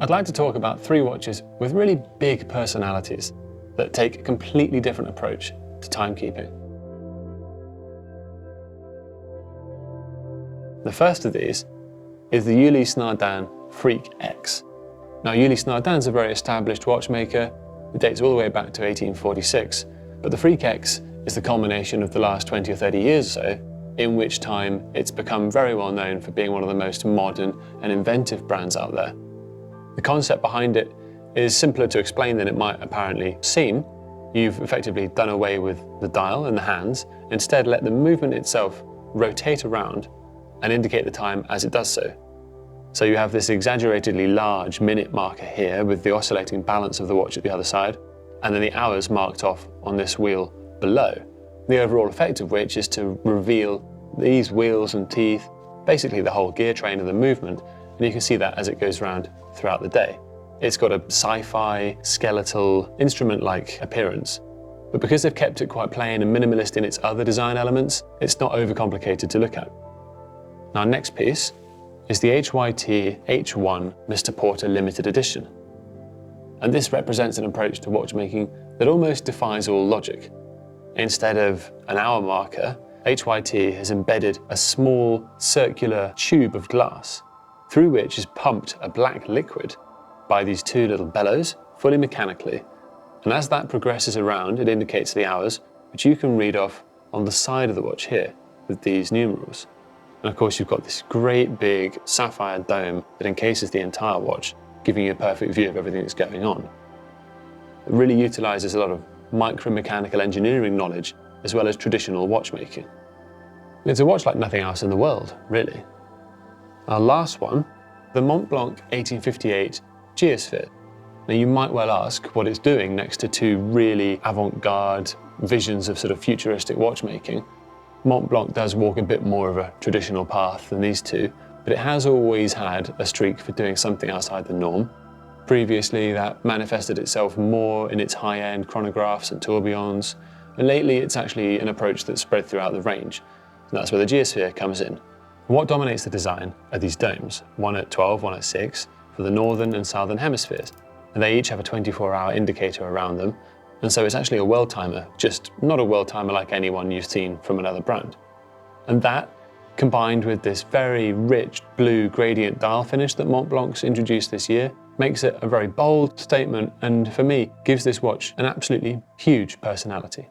I'd like to talk about 3 watches with really big personalities that take a completely different approach to timekeeping. The first of these is the Ulysse Nardin Freak X. Now, Ulysse Nardin is a very established watchmaker. It dates all the way back to 1846, but the Freak X is the culmination of the last 20 or 30 years or so, in which time it's become very well known for being one of the most modern and inventive brands out there. The concept behind it is simpler to explain than it might apparently seem. You've effectively done away with the dial and the hands, instead let the movement itself rotate around and indicate the time as it does so. So you have this exaggeratedly large minute marker here with the oscillating balance of the watch at the other side, and then the hours marked off on this wheel below. The overall effect of which is to reveal these wheels and teeth, basically the whole gear train of the movement, and you can see that as it goes around throughout the day. It's got a sci-fi, skeletal, instrument-like appearance, but because they've kept it quite plain and minimalist in its other design elements, it's not overcomplicated to look at. Now, next piece is the HYT H1 Mr. Porter Limited Edition. And this represents an approach to watchmaking that almost defies all logic. Instead of an hour marker, HYT has embedded a small circular tube of glass through which is pumped a black liquid by these 2 little bellows, fully mechanically. And as that progresses around, it indicates the hours, which you can read off on the side of the watch here with these numerals. And of course, you've got this great big sapphire dome that encases the entire watch, giving you a perfect view of everything that's going on. It really utilizes a lot of micro-mechanical engineering knowledge as well as traditional watchmaking. It's a watch like nothing else in the world, really. Our last one, the Montblanc 1858 Geosphere. Now, you might well ask what it's doing next to 2 really avant-garde visions of sort of futuristic watchmaking. Montblanc does walk a bit more of a traditional path than these 2, but it has always had a streak for doing something outside the norm. Previously, that manifested itself more in its high-end chronographs and tourbillons, and lately it's actually an approach that's spread throughout the range. And that's where the Geosphere comes in. What dominates the design are these domes, one at 12, one at 6, for the northern and southern hemispheres. And they each have a 24-hour indicator around them, and so it's actually a world timer, just not a world timer like anyone you've seen from another brand. And that, combined with this very rich blue gradient dial finish that Montblanc's introduced this year, makes it a very bold statement, and for me, gives this watch an absolutely huge personality.